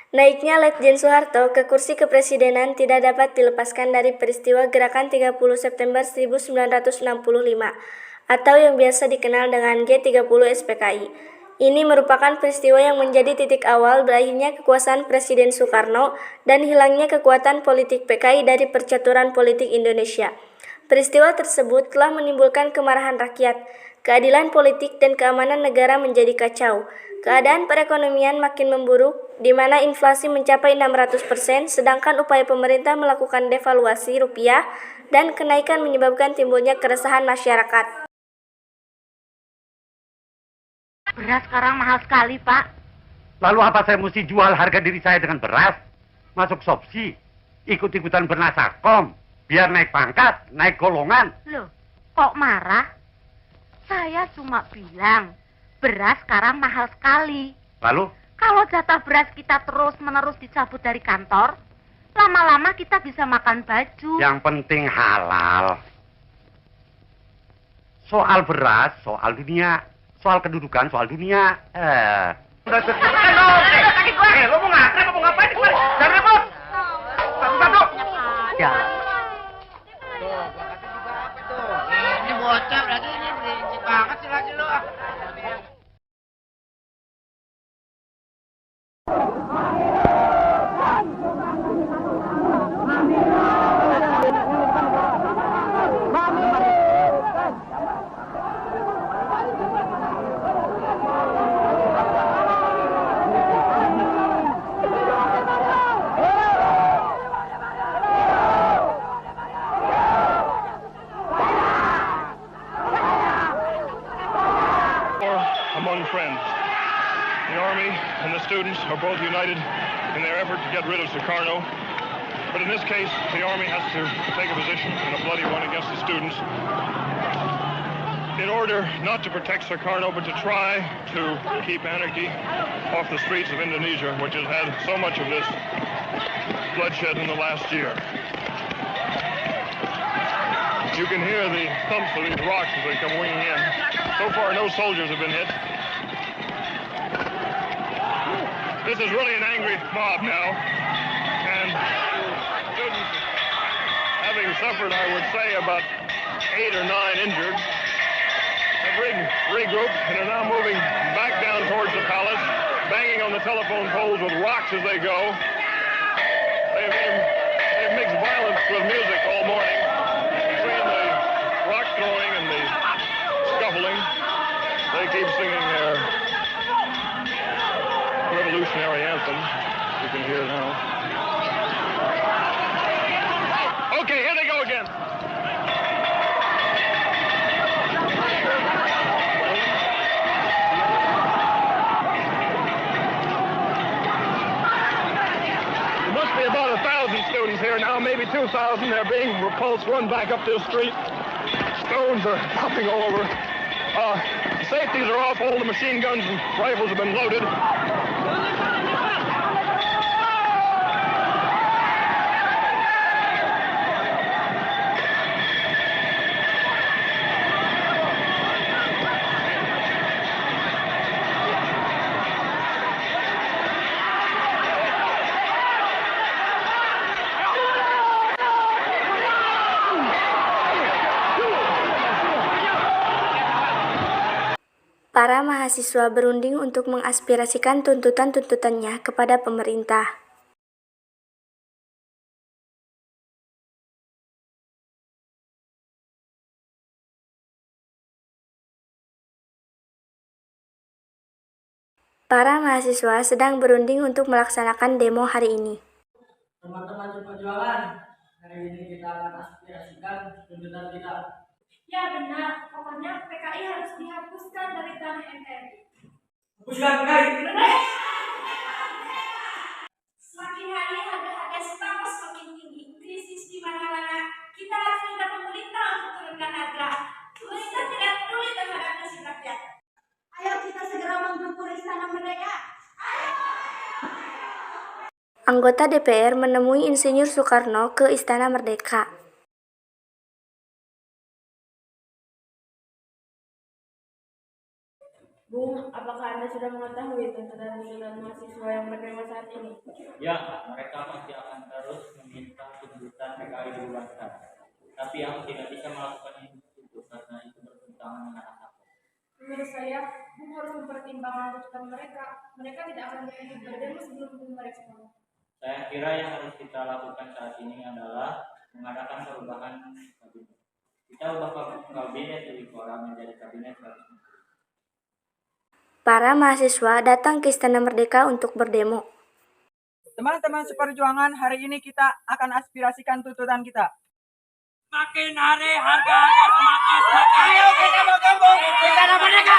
Naiknya Letjen Soeharto ke kursi kepresidenan tidak dapat dilepaskan dari peristiwa Gerakan 30 September 1965 atau yang biasa dikenal dengan G30 SPKI. Ini merupakan peristiwa yang menjadi titik awal berakhirnya kekuasaan Presiden Soekarno dan hilangnya kekuatan politik PKI dari percaturan politik Indonesia. Peristiwa tersebut telah menimbulkan kemarahan rakyat, keadilan politik dan keamanan negara menjadi kacau. Keadaan perekonomian makin memburuk, di mana inflasi mencapai 600%, sedangkan upaya pemerintah melakukan devaluasi rupiah dan kenaikan menyebabkan timbulnya keresahan masyarakat. Beras sekarang mahal sekali, Pak. Lalu apa saya mesti jual harga diri saya dengan beras? Masuk sopsi, ikut-ikutan bernasakom, biar naik pangkat, naik golongan. Loh, kok marah? Saya cuma bilang, beras sekarang mahal sekali. Lalu? Kalau jatah beras kita terus-menerus dicabut dari kantor, lama-lama kita bisa makan baju. Yang penting halal. Soal beras, soal dunia. Soal kedudukan, soal dunia. Lo mau ngapain? Mau ngapain? Jangan ribut. Satu-satu. Ya. Ini bocah lagi, ini berisik banget sih lagi lo. Among friends. The Army and the students are both united in their effort to get rid of Sukarno. But in this case, the Army has to take a position, and a bloody one, against the students in order not to protect Sukarno, but to try to keep anarchy off the streets of Indonesia, which has had so much of this bloodshed in the last year. You can hear the thumps of these rocks as they come winging in. So far, no soldiers have been hit. This is really an angry mob now. And students, having suffered, I would say, about 8 or 9 injured, have regrouped and are now moving back down towards the palace, banging on the telephone poles with rocks as they go. They've mixed violence with music all morning. Between the rock throwing and the scuffling, they keep singing their revolutionary anthem. You can hear it now. Okay, here they go again. There must be about 1,000 students here now, maybe 2,000. They're being repulsed, run back up this street. Stones are popping all over. The safeties are off. All the machine guns and rifles have been loaded. Para mahasiswa berunding untuk mengaspirasikan tuntutan-tuntutannya kepada pemerintah. Para mahasiswa sedang berunding untuk melaksanakan demo hari ini. Teman-teman perjuangan, hari ini kita akan aspirasikan tuntutan kita. Ya benar, pokoknya PKI harus dihapuskan dari tanah NKRI. Hapuskan PKI. Semakin hari harga-harga sembako semakin tinggi, krisis di mana-mana. Kita harus minta pemerintah untuk turunkan harga. Pemerintah tidak peduli terhadap nasib rakyat. Ayo kita segera menggempur Istana Merdeka. Anggota DPR menemui Insinyur Soekarno ke Istana Merdeka. Bung, apakah Anda sudah mengetahui tuntutan mahasiswa yang berdemo saat ini? Ya, mereka pasti akan terus meminta tuntutan PKI dibubarkan. Tapi aku tidak bisa melakukan itu karena itu bertentangan dengan hak aku. Menurut saya, Bung harus mempertimbangkan tuntutan mereka. Mereka tidak akan berhenti berdemo sebelum Bung merespon. Saya kira yang harus kita lakukan saat ini adalah mengadakan perubahan kabinet. Kita ubah kabinet dari orang menjadi kabinet 100 menteri. Para mahasiswa datang ke Istana Merdeka untuk berdemo. Teman-teman seperjuangan, hari ini kita akan aspirasikan tuntutan kita. Makin hari harga semakin semakin. Ayo kita bergabung Istana Merdeka.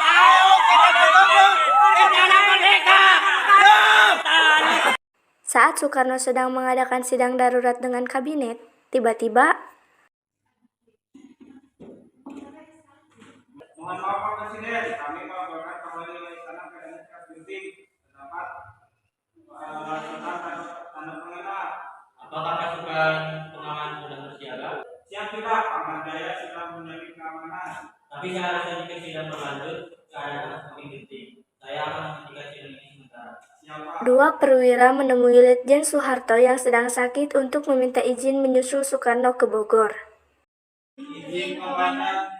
Ayo kita bergabung Istana Merdeka. Saat Soekarno sedang mengadakan sidang darurat dengan kabinet, tiba-tiba Mohon maaf Pak Presiden, kami melaporkan kembali ke Istana Kabinet Penting terdapat tanda pengenal. Apakah pasukan pengaman sudah bersiaga? Siap tidak, Paman Jaya sudah menjadi keamanan. Tapi seharusnya jika sidang berlanjut, keadaan semakin genting. Saya akan menghentikan sidang ini sementara. Siapa? dua perwira menemui Letjen Soeharto yang sedang sakit untuk meminta izin menyusul Soekarno ke Bogor. Izin Komandan.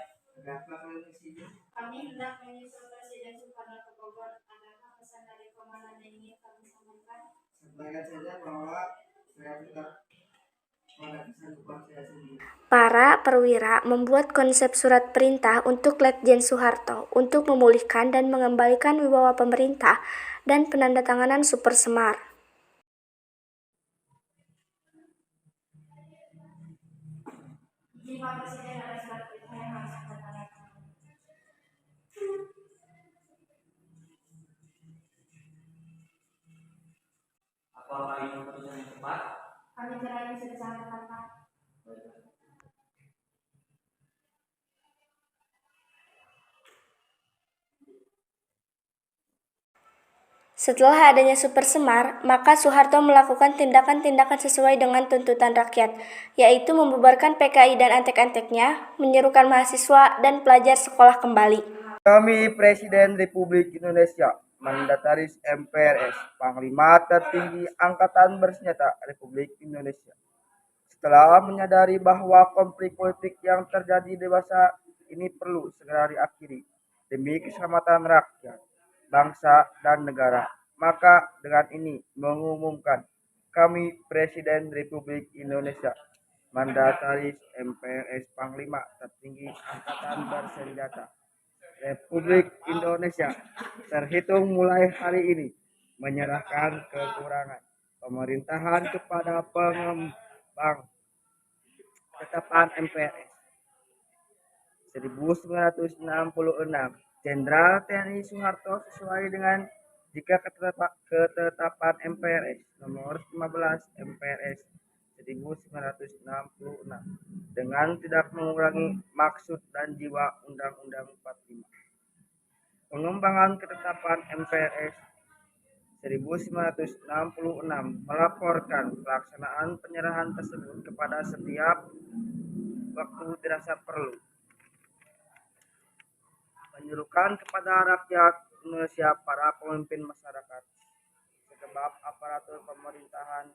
Kami hendak menyusul Presiden Soekarno ke Bogor. Adakah pesan dari komandan yang ingin kami sampaikan? Sampaikan saja bahwa saya tetap pada kesan saya sendiri. Para perwira membuat konsep surat perintah untuk Letjen Soeharto untuk memulihkan dan mengembalikan wibawa pemerintah dan penandatanganan Super Semar. Jika Presiden ada surat perintah yang harus Anda tandatangan. Apakah ini keputusan yang tepat? Kami kira ini sudah sangat tepat. Setelah adanya Super Semar, maka Soeharto melakukan tindakan-tindakan sesuai dengan tuntutan rakyat, yaitu membubarkan PKI dan antek-anteknya, menyerukan mahasiswa dan pelajar sekolah kembali. Kami Presiden Republik Indonesia, Mandataris MPRS, Panglima Tertinggi Angkatan Bersenjata Republik Indonesia. Setelah menyadari bahwa konflik politik yang terjadi di masa ini perlu segera diakhiri demi keselamatan rakyat, bangsa, dan negara, maka dengan ini mengumumkan kami Presiden Republik Indonesia, Mandataris MPRS Panglima Tertinggi Angkatan Bersenjata Republik Indonesia, terhitung mulai hari ini menyerahkan kekurangan pemerintahan kepada pengembang ketetapan MPRS 1966 Jenderal TNI Soeharto sesuai dengan jika ketetapan MPRS nomor 15 MPRS 1966 dengan tidak mengurangi maksud dan jiwa Undang-Undang 45. Pengembangan ketetapan MPRS 1966 melaporkan pelaksanaan penyerahan tersebut kepada setiap waktu dirasa perlu. Menyuruhkan kepada rakyat Indonesia, para pemimpin masyarakat, segenap aparatur pemerintahan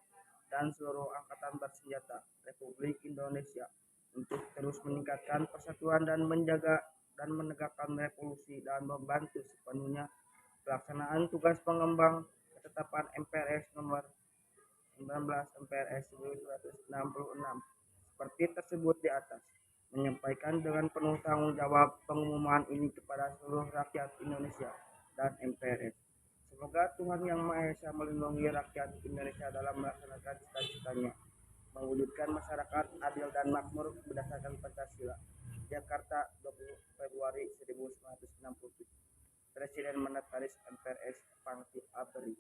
dan seluruh angkatan bersenjata Republik Indonesia untuk terus meningkatkan persatuan dan menjaga dan menegakkan revolusi dan membantu sepenuhnya pelaksanaan tugas pengembang ketetapan MPRS nomor 19 MPRS 1966 seperti tersebut di atas. Menyampaikan dengan penuh tanggung jawab pengumuman ini kepada seluruh rakyat Indonesia dan MPRS. Semoga Tuhan Yang Maha Esa melindungi rakyat Indonesia dalam melaksanakan cita-citanya, mewujudkan masyarakat adil dan makmur berdasarkan Pancasila. Jakarta, 20 Februari 1967. Presiden Mandataris MPRS Pangti Abri.